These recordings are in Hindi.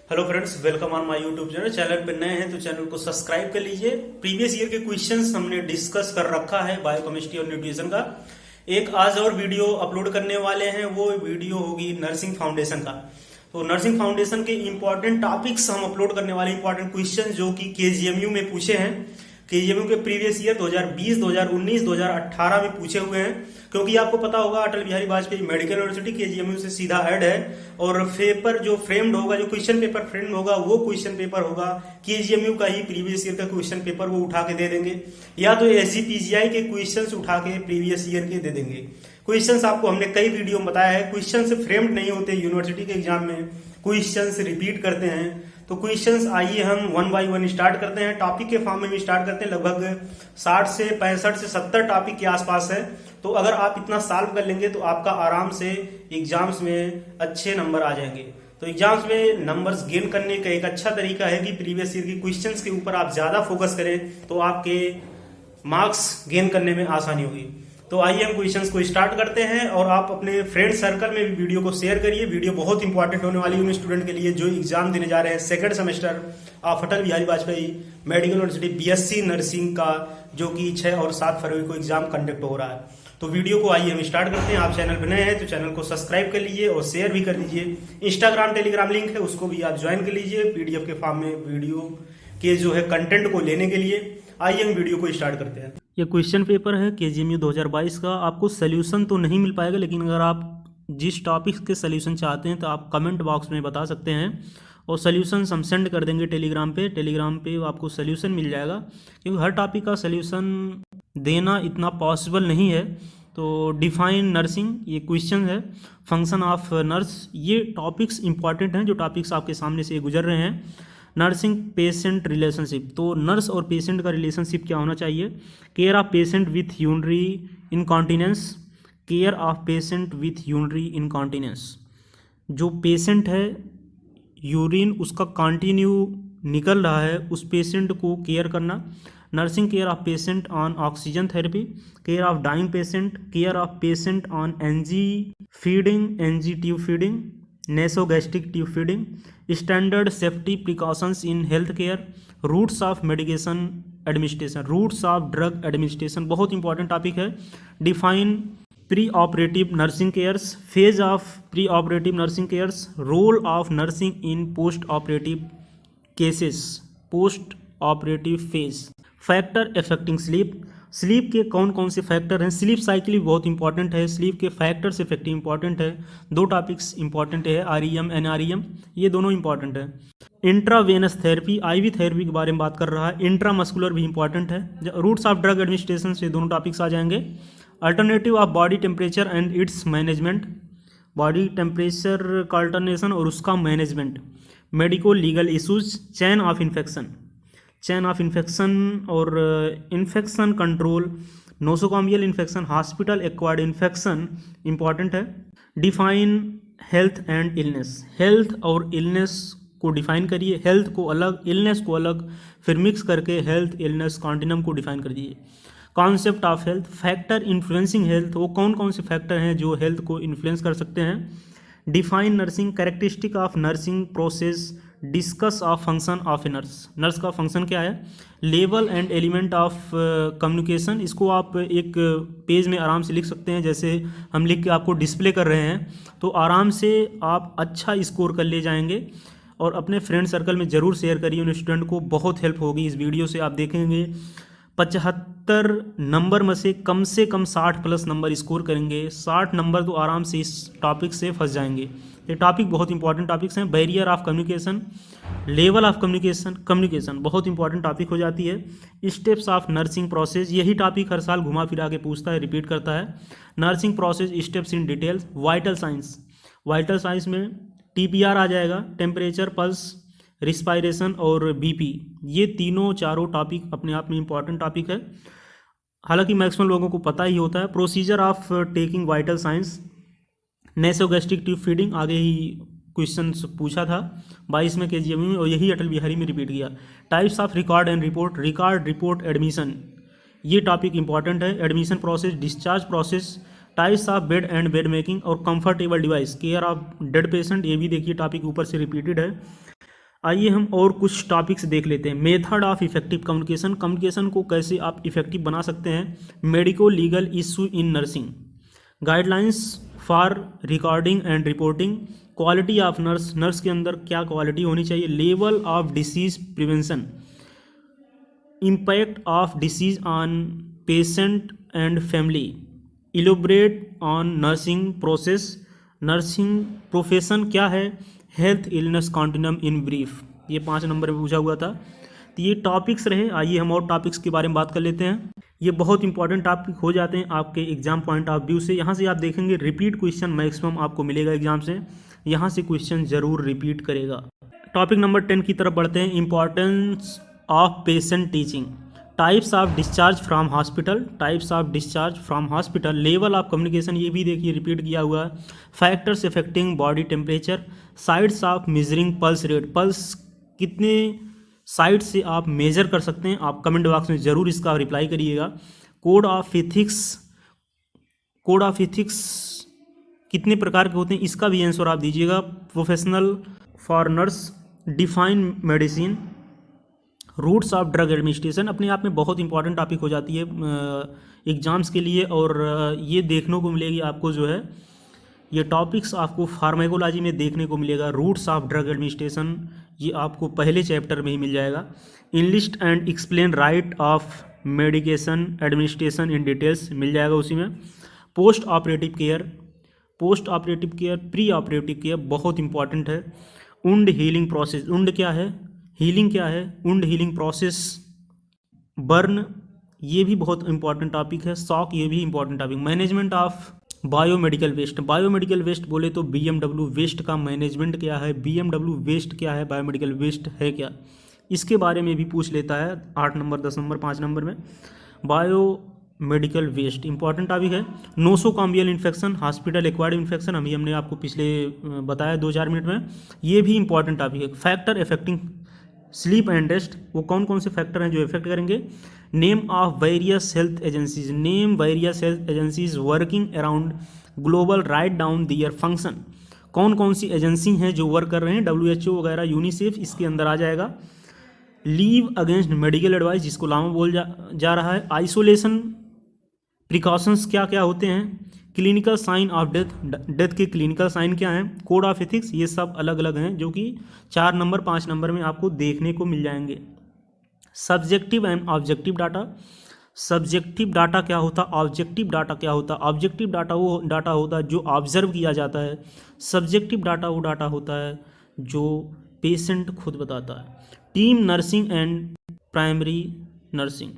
Hello friends, welcome on my YouTube channel. Channel पे नए हैं तो चैनल को सब्सक्राइब कर लीजिए। प्रीवियस ईयर के क्वेश्चंस हमने डिस्कस कर रखा है बायोकेमिस्ट्री और न्यूट्रिशन का। एक आज और वीडियो अपलोड करने वाले हैं, वो वीडियो होगी नर्सिंग फाउंडेशन का। तो नर्सिंग फाउंडेशन के इंपॉर्टेंट टॉपिक्स हम अपलोड करने वाले, इंपॉर्टेंट क्वेश्चन जो कि केजीएमयू में पूछे हैं। केजीएमयू के प्रीवियस ईयर 2020, 2019, 2018 में पूछे हुए हैं, क्योंकि आपको पता होगा Atal Bihari Vajpayee medical university KGMU से सीधा ऐड है। और पेपर जो फ्रेम्ड होगा, जो क्वेश्चन पेपर फ्रेम्ड होगा, वो क्वेश्चन पेपर होगा केजीएमयू का ही प्रीवियस ईयर का क्वेश्चन पेपर वो उठा के दे देंगे, या तो एसजीपीजीआई के क्वेश्चंस उठा के प्रीवियस ईयर के दे देंगे। क्वेश्चंस आपको हमने कई वीडियो में बताया है, क्वेश्चंस फ्रेम्ड नहीं होते यूनिवर्सिटी के एग्जाम में, क्वेश्चंस रिपीट करते हैं। तो क्वेश्चंस आइए हम वन बाय वन स्टार्ट करते हैं। टॉपिक के फॉर्म में भी स्टार्ट करते हैं। लगभग 60 से 65 से 70 टॉपिक के आसपास है। तो अगर आप इतना सॉल्व कर लेंगे तो आपका आराम से एग्जाम्स में अच्छे नंबर आ जाएंगे। तो एग्जाम्स में नंबर्स गेन करने का एक अच्छा तरीका है कि प्रीवियस ईयर की क्वेश्चंस के ऊपर आप ज्यादा फोकस करें, तो आपके मार्क्स गेन करने में आसानी होगी। तो आइए हम क्वेश्चंस को स्टार्ट करते हैं, और आप अपने फ्रेंड सर्कल में भी वीडियो को शेयर करिए। वीडियो बहुत इंपॉर्टेंट होने वाली है उन स्टूडेंट के लिए जो एग्जाम देने जा रहे हैं second semester of Atal Bihari Vajpayee medical university BSc nursing का, जो कि 6 और 7 फरवरी को एग्जाम कंडक्ट हो रहा है। तो वीडियो को आइए हम स्टार्ट करते हैं। आप चैनल पर नए हैं तो चैनल को सब्सक्राइब कर लीजिए और शेयर भी कर दीजिए। इंस्टाग्राम टेलीग्राम लिंक है, उसको भी आप ज्वाइन कर लीजिए पीडीएफ के फॉर्म में वीडियो के जो है कंटेंट को लेने के लिए। आइए हम वीडियो को स्टार्ट करते हैं। ये क्वेश्चन पेपर है केजीएमयू 2022 का। आपको सोल्यूशन तो नहीं मिल पाएगा, लेकिन अगर आप जिस टॉपिक के सोल्यूशन चाहते हैं तो आप कमेंट बॉक्स में बता सकते हैं, और सोल्यूशन हम सेंड कर देंगे टेलीग्राम पे आपको सोल्यूशन मिल जाएगा। क्योंकि हर टॉपिक का सोल्यूशन देना इतना पॉसिबल नहीं है। तो डिफाइन नर्सिंग ये क्वेश्चन है, फंक्शन ऑफ नर्स, ये टॉपिक्स इंपॉर्टेंट हैं जो टॉपिक्स आपके सामने से गुजर रहे हैं। नर्सिंग पेशेंट रिलेशनशिप, तो नर्स और पेशेंट का रिलेशनशिप क्या होना चाहिए। Care of patient with urinary incontinence, care of patient with urinary incontinence, जो पेशेंट है यूरिन उसका कंटिन्यू निकल रहा है, उस पेशेंट को केयर करना। Nursing care of patient on oxygen therapy, care of dying patient, care of patient on NG feeding, NG tube feeding, nasogastric tube feeding, standard safety precautions in health care, routes of medication administration, routes of drug administration, बहुत इंपॉर्टेंट टॉपिक है। Define preoperative nursing cares, phase of preoperative nursing cares, role of nursing in postoperative cases, postoperative phase, factor affecting sleep, sleep के कौन कौन से फैक्टर हैं। स्लीप साइकिल भी बहुत इंपॉर्टेंट है, स्लीप के फैक्टर्स इफेक्टिव इंपॉर्टेंट है। 2 टॉपिक्स इंपॉर्टेंट है, आरईएम एनआरईएम, ये दोनों इंपॉर्टेंट है। इंट्रावेनस थेरेपी, आईवी थेरेपी के बारे में बात कर रहा है। इंट्रामस्कुलर भी इंपॉर्टेंट है। रूट्स ऑफ ड्रग एडमिनिस्ट्रेशन से दोनों टॉपिक्स आ जाएंगे। Alternative of body temperature and its management, body temperature का अल्टरनेशन और उसका management, medico legal issues, chain of infection, chain of infection और infection control, nosocomial infection, hospital acquired infection important है। Define health and illness, health और इलनेस को डिफाइन करिए, हेल्थ को अलग, इलनेस को अलग, फिर मिक्स करके हेल्थ इलनेस कॉन्टिनम को डिफाइन कर दीजिए। Concept of health, factor influencing health, वो कौन कौन से फैक्टर हैं जो हेल्थ को इन्फ्लुएंस कर सकते हैं। Define nursing, characteristic of nursing process, discuss of function of a nurse, nurse का फंक्शन क्या है। Level and element of communication, इसको आप एक पेज में आराम से लिख सकते हैं, जैसे हम लिख के आपको डिस्प्ले कर रहे हैं, तो आराम से आप अच्छा स्कोर कर ले जाएंगे। और अपने फ्रेंड सर्कल में ज़रूर शेयर करिए, उन स्टूडेंट को बहुत हेल्प होगी इस वीडियो से। आप देखेंगे 75 नंबर में से कम 60 प्लस नंबर स्कोर करेंगे। 60 नंबर तो आराम से इस टॉपिक से फंस जाएंगे। ये टॉपिक बहुत इंपॉर्टेंट टॉपिक्स हैं। Barrier of communication, level of communication, communication बहुत इंपॉर्टेंट टॉपिक हो जाती है। स्टेप्स ऑफ नर्सिंग प्रोसेस, यही टॉपिक हर साल घुमा फिरा के पूछता है, रिपीट करता है। Nursing process steps in details. Vital science, vital science में टीपीआर आ जाएगा, टेम्परेचर, पल्स, रिस्पायरेशन और बीपी, ये तीनों चारों टॉपिक अपने आप में इंपॉर्टेंट टॉपिक है। हालांकि मैक्सिमम लोगों को पता ही होता है। Procedure of taking vital signs, nasogastric tube feeding, आगे ही क्वेश्चन पूछा था 22 में केजीएमयू में, और यही अटल बिहारी में रिपीट किया। Types of record and report, record, report, admission, ये टॉपिक इंपॉर्टेंट है। Admission process, discharge process, types of bed and bed making और comfortable device, care of dead patient, ये भी देखिए टॉपिक ऊपर से रिपीटेड है। आइए हम और कुछ टॉपिक्स देख लेते हैं। Method of effective communication, communication को कैसे आप इफेक्टिव बना सकते हैं। Medico legal issue in nursing, guidelines for recording and reporting, quality of nurse, nurse के अंदर क्या क्वालिटी होनी चाहिए, level of disease prevention, impact of disease on patient and family, elaborate on nursing process, nursing profession क्या है, health illness continuum in brief. ये 5 नंबर में पूछा हुआ था। तो ये टॉपिक्स रहे। आइए हम और टॉपिक्स के बारे में बात कर लेते हैं। ये बहुत इंपॉर्टेंट टॉपिक हो जाते हैं आपके एग्जाम पॉइंट ऑफ व्यू से। यहाँ से आप देखेंगे रिपीट क्वेश्चन मैक्सिमम आपको मिलेगा एग्जाम से, यहाँ से क्वेश्चन जरूर रिपीट करेगा। टॉपिक नंबर 10 की तरफ बढ़ते हैं। Importance of patient teaching, types of discharge from hospital, types of discharge from hospital, level of communication, ये भी देखिए रिपीट किया हुआ है, factors affecting body temperature, sides of measuring pulse rate, pulse कितने साइड से आप मेजर कर सकते हैं, आप कमेंट बॉक्स में ज़रूर इसका रिप्लाई करिएगा। Code of ethics, code of ethics कितने प्रकार के होते हैं, इसका भी आंसर आप दीजिएगा। Professional for nurse, define medicine, routes of drug administration, अपने आप में बहुत इंपॉर्टेंट टॉपिक हो जाती है एग्ज़ाम्स के लिए, और ये देखने को मिलेगी आपको जो है ये टॉपिक्स आपको फार्माकोलॉजी में देखने को मिलेगा। रूट्स ऑफ ड्रग एडमिनिस्ट्रेशन ये आपको पहले चैप्टर में ही मिल जाएगा। Enlist and explain right of medication administration in details मिल जाएगा उसी में। Postoperative care, postoperative care, preoperative care बहुत इंपॉर्टेंट है। वुंड हीलिंग प्रोसेस, वुंड क्या है, हीलिंग क्या है, वुंड हीलिंग प्रोसेस, बर्न ये भी बहुत इंपॉर्टेंट टॉपिक है। शॉक ये भी important topic. Management of biomedical waste, biomedical waste बोले तो बीएमडब्ल्यू वेस्ट का मैनेजमेंट क्या है, बीएमडब्ल्यू वेस्ट क्या है, बायोमेडिकल वेस्ट है क्या, इसके बारे में भी पूछ लेता है 8 नंबर 10 नंबर 5 नंबर में। बायोमेडिकल वेस्ट इंपॉर्टेंट टॉपिक है। नोसोकॉम्बियल इन्फेक्शन, हॉस्पिटल एक्वायर्ड इन्फेक्शन, अभी हमने आपको पिछले बताया 2-4 मिनट में, ये भी इंपॉर्टेंट टॉपिक है। Factor affecting sleep and rest, वो कौन कौन से फैक्टर हैं जो इफेक्ट करेंगे। Name of various health agencies, name various health agencies working around global, write down their function, कौन कौन सी एजेंसी हैं जो वर्क कर रहे हैं, WHO वगैरह, यूनिसेफ इसके अंदर आ जाएगा। लीव अगेंस्ट मेडिकल एडवाइस जिसको लामा बोल जा रहा है। आइसोलेशन प्रिकॉशंस क्या क्या होते हैं। Clinical sign of death, death के क्लिनिकल साइन क्या हैं। कोड ऑफ एथिक्स, ये सब अलग अलग हैं जो कि 4 नंबर 5 नंबर में आपको देखने को मिल जाएंगे। Subjective and objective data, subjective data क्या होता, ऑब्जेक्टिव डाटा क्या होता। ऑब्जेक्टिव डाटा वो डाटा होता है जो ऑब्जर्व किया जाता है, सब्जेक्टिव डाटा वो डाटा होता है जो पेशेंट खुद बताता है। Team nursing and primary nursing,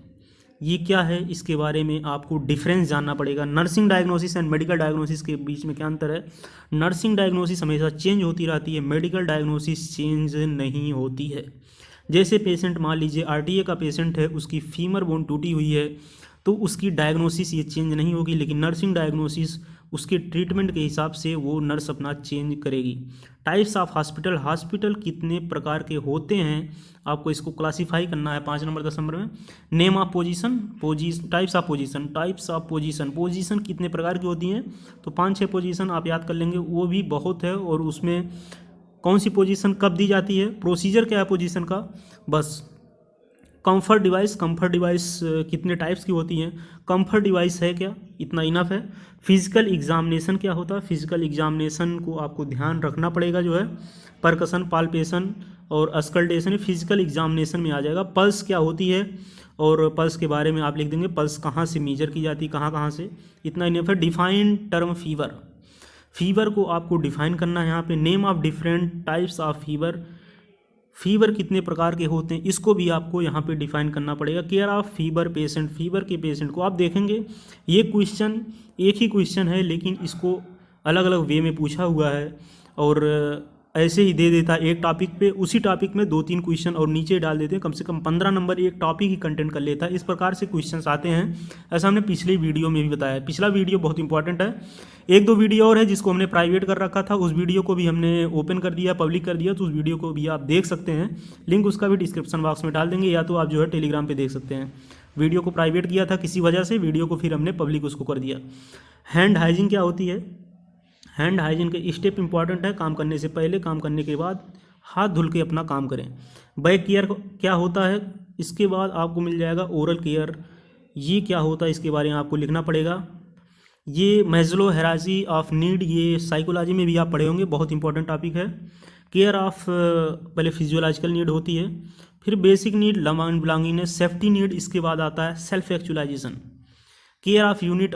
ये क्या है, इसके बारे में आपको डिफरेंस जानना पड़ेगा। Nursing diagnosis and medical diagnosis के बीच में क्या अंतर है। नर्सिंग डायग्नोसिस हमेशा चेंज होती रहती है, मेडिकल डायग्नोसिस चेंज नहीं होती है। जैसे पेशेंट मान लीजिए RTA का पेशेंट है, उसकी फीमर बोन टूटी हुई है तो उसकी डायग्नोसिस ये चेंज नहीं होगी, लेकिन नर्सिंग डायग्नोसिस उसके ट्रीटमेंट के हिसाब से वो नर्स अपना चेंज करेगी। टाइप्स ऑफ हॉस्पिटल, हॉस्पिटल कितने प्रकार के होते हैं आपको इसको क्लासीफाई करना है 5 नंबर 10 नंबर में। Name of position, types of position, types of position, position कितने प्रकार की होती हैं, तो 5-6 पोजीशन आप याद कर लेंगे, वो भी बहुत है। और उसमें कौन सी पोजीशन कब दी जाती है, प्रोसीजर क्या है पोजीशन का, बस। कंफर्ट डिवाइस, कंफर्ट डिवाइस कितने टाइप्स की होती हैं, कंफर्ट डिवाइस है क्या, इतना इनफ है। फिजिकल एग्जामिनेशन क्या होता है, फिजिकल एग्जामिनेशन को आपको ध्यान रखना पड़ेगा जो है। परकसन, पाल्पेशन और अस्कल्टेशन फिजिकल एग्जामिनेशन में आ जाएगा। पल्स क्या होती है, और पल्स के बारे में आप लिख देंगे पल्स कहाँ से मेजर की जाती है, कहाँ कहाँ से, इतना इनफ है। डिफाइन टर्म फीवर, फीवर को आपको डिफाइन करना है यहाँ पे। Name of different types of fever, fever कितने प्रकार के होते हैं इसको भी आपको यहाँ पे डिफाइन करना पड़ेगा। Care of fever patient, fever के पेशेंट को आप देखेंगे ये क्वेश्चन एक ही क्वेश्चन है लेकिन इसको अलग अलग वे में पूछा हुआ है, और ऐसे ही दे देता है एक टॉपिक पे, उसी टॉपिक में 2-3 क्वेश्चन और नीचे डाल देते हैं, कम से कम 15 नंबर एक टॉपिक ही कंटेंट कर लेता है। इस प्रकार से क्वेश्चंस आते हैं, ऐसा हमने पिछले वीडियो में भी बताया। पिछला वीडियो बहुत इंपॉर्टेंट है। 1-2 वीडियो और है जिसको हमने प्राइवेट कर रखा था, उस वीडियो को भी हमने ओपन कर दिया, पब्लिक कर दिया, तो उस वीडियो को भी आप देख सकते हैं, लिंक उसका भी डिस्क्रिप्शन बॉक्स में डाल देंगे, या तो आप जो है टेलीग्राम पर देख सकते हैं। वीडियो को प्राइवेट किया था किसी वजह से, वीडियो को फिर हमने पब्लिक उसको कर दिया। हैंड हाइजीन क्या होती है, हैंड हाइजीन के स्टेप इंपॉर्टेंट है, काम करने से पहले, काम करने के बाद हाथ धुल के अपना काम करें। बैक केयर क्या होता है, इसके बाद आपको मिल जाएगा ओरल केयर, ये क्या होता है इसके बारे में आपको लिखना पड़ेगा। ये मैस्लो हायरार्की ऑफ नीड, ये साइकोलॉजी में भी आप पढ़े होंगे, बहुत इंपॉर्टेंट टॉपिक है। केयर ऑफ पहले फिजियोलॉजिकल नीड होती है, फिर basic need, belongingness, safety need, इसके बाद आता है self actualization, care of unit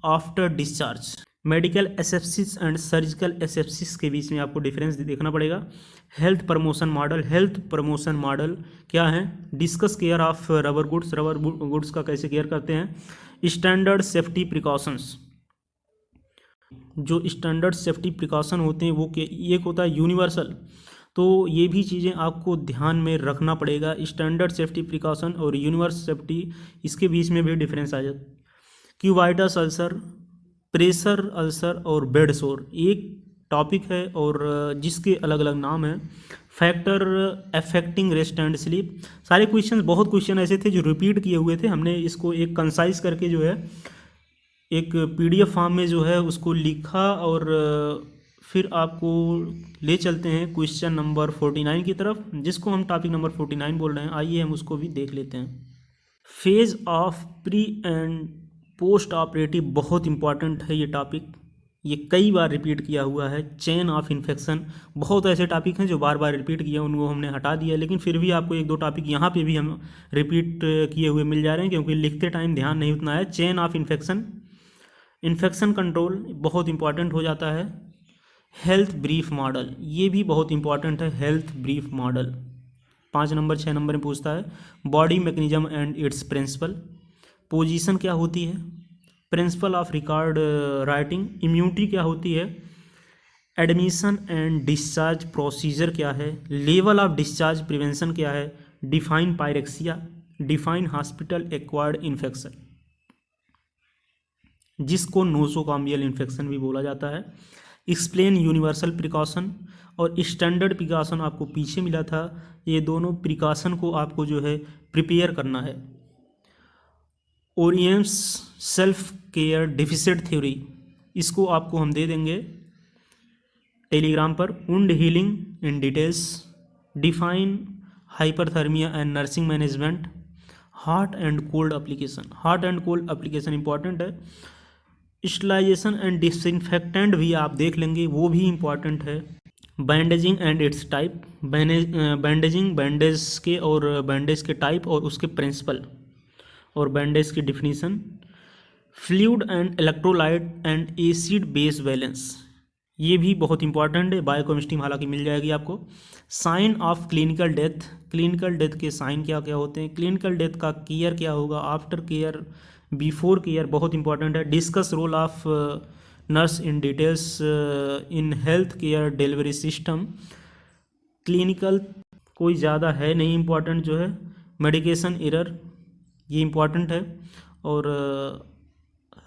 after discharge, medical asepsis and surgical asepsis के बीच में आपको डिफरेंस देखना पड़ेगा। Health promotion model, health promotion model क्या है, discuss care of rubber goods, rubber goods का कैसे केयर करते हैं। स्टैंडर्ड सेफ्टी प्रिकॉशंस, जो स्टैंडर्ड सेफ्टी प्रिकॉशन होते हैं वो एक होता है यूनिवर्सल, तो ये भी चीज़ें आपको ध्यान में रखना पड़ेगा। स्टैंडर्ड सेफ्टी प्रिकॉशन और यूनिवर्सल सेफ्टी, इसके बीच में भी डिफरेंस आ जाता है। क्यूवाइटस अल्सर, प्रेशर अल्सर और बेड सोर एक टॉपिक है और जिसके अलग अलग नाम हैं। Factor affecting rest and sleep, सारे क्वेश्चन, बहुत क्वेश्चन ऐसे थे जो रिपीट किए हुए थे, हमने इसको एक कंसाइज करके जो है एक PDF फॉर्म में जो है उसको लिखा और फिर आपको ले चलते हैं क्वेश्चन नंबर 49 की तरफ, जिसको हम टॉपिक नंबर 49 बोल रहे हैं। आइए हम उसको भी देख लेते हैं। Phase of pre and post operative, बहुत इंपॉर्टेंट है ये टॉपिक, ये कई बार रिपीट किया हुआ है। चेन ऑफ इन्फेक्शन, बहुत ऐसे टॉपिक हैं जो बार बार रिपीट किए, उनको हमने हटा दिया, लेकिन फिर भी आपको एक दो टॉपिक यहाँ पे भी हम रिपीट किए हुए मिल जा रहे हैं, क्योंकि लिखते टाइम ध्यान नहीं उतना है। Chain of infection, infection control बहुत इंपॉर्टेंट हो जाता है। हेल्थ ब्रीफ मॉडल, ये भी बहुत इंपॉर्टेंट है। Health brief model 5 number 6 number में पूछता है। Body mechanism and its principle, position क्या होती है, principle of record writing, immunity क्या होती है, एडमिशन एंड डिस्चार्ज प्रोसीजर क्या है, लेवल ऑफ डिस्चार्ज प्रिवेंशन क्या है, define pyrexia, define hospital acquired infection, जिसको नोसोकॉम्बियल इन्फेक्शन भी बोला जाता है। एक्सप्लेन यूनिवर्सल प्रिकॉशन और स्टैंडर्ड प्रिकॉशन आपको पीछे मिला था, ये दोनों प्रिकॉशन को आपको जो है प्रिपेयर करना है। ओरियम्स सेल्फ केयर डेफिसिट थ्योरी, इसको आपको हम दे देंगे टेलीग्राम पर। Wound healing in details, define hyperthermia and nursing management, hot and cold application, hot and cold application important है। स्टरलाइजेशन एंड डिसइंफेक्टेंट भी आप देख लेंगे, वो भी इंपॉर्टेंट है। Bandaging and it's type, bandaging, bandage के और बैंडेज के टाइप और उसके प्रिंसिपल और बैंडेज की definition. Fluid and electrolyte and acid base balance, ये भी बहुत इंपॉर्टेंट है, बायोकेमिस्ट्री में हालांकि मिल जाएगी आपको। Sign of clinical death, clinical death के साइन क्या क्या होते हैं, क्लिनिकल डेथ का केयर क्या होगा, आफ्टर केयर, बिफोर केयर, बहुत इंपॉर्टेंट है। Discuss role of nurse in details in health care delivery system, clinical कोई ज़्यादा है नहीं इंपॉर्टेंट जो है। मेडिकेशन एरर, ये इंपॉर्टेंट है। और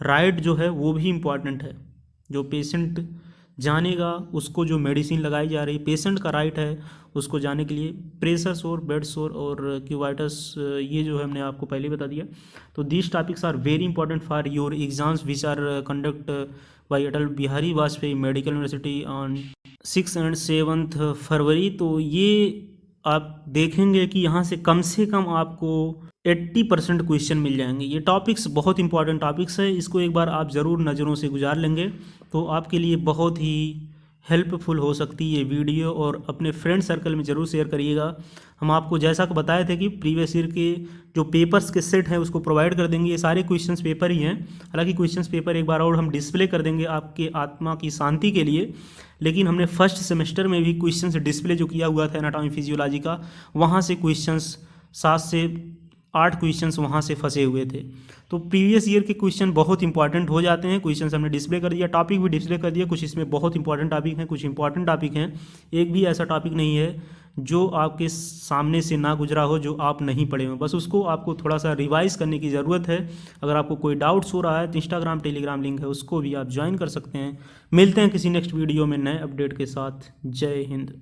राइट जो है वो भी इम्पॉर्टेंट है, जो पेशेंट जानेगा उसको जो मेडिसिन लगाई जा रही, पेशेंट का राइट है उसको जाने के लिए। प्रेशर सोर, बेड सोर और क्यूवाइटस, ये जो है हमने आपको पहले बता दिया। तो these topics are very important for your exams which are conduct by Atal Bihari Vajpayee medical university on 6 and 7 February. तो ये आप देखेंगे कि यहाँ से कम आपको 80% क्वेश्चन मिल जाएंगे। ये टॉपिक्स बहुत इंपॉर्टेंट टॉपिक्स है, इसको एक बार आप ज़रूर नज़रों से गुजार लेंगे तो आपके लिए बहुत ही हेल्पफुल हो सकती है ये वीडियो, और अपने फ्रेंड सर्कल में ज़रूर शेयर करिएगा। हम आपको जैसा कि बताए थे कि प्रीवियस ईयर के जो पेपर्स के सेट हैं उसको प्रोवाइड कर देंगे, ये सारे क्वेश्चंस पेपर ही हैं। हालांकि क्वेश्चंस पेपर एक बार और हम डिस्प्ले कर देंगे आपके आत्मा की शांति के लिए, लेकिन हमने फर्स्ट सेमेस्टर में भी क्वेश्चंस डिस्प्ले जो किया हुआ था एनाटॉमी फिजियोलॉजी का, वहाँ से क्वेश्चंस 7 से 8 क्वेश्चंस वहाँ से फंसे हुए थे। तो प्रीवियस ईयर के क्वेश्चन बहुत इंपॉर्टेंट हो जाते हैं। क्वेश्चंस हमने डिस्प्ले कर दिया, टॉपिक भी डिस्प्ले कर दिया, कुछ इसमें बहुत इंपॉर्टेंट टॉपिक हैं, कुछ इंपॉर्टेंट टॉपिक हैं। एक भी ऐसा टॉपिक नहीं है जो आपके सामने से ना गुजरा हो, जो आप नहीं पढ़े हो, बस उसको आपको थोड़ा सा रिवाइज करने की ज़रूरत है। अगर आपको कोई डाउट्स हो रहा है तो इंस्टाग्राम टेलीग्राम लिंक है, उसको भी आप ज्वाइन कर सकते हैं। मिलते हैं किसी नेक्स्ट वीडियो में नए अपडेट के साथ। जय हिंद।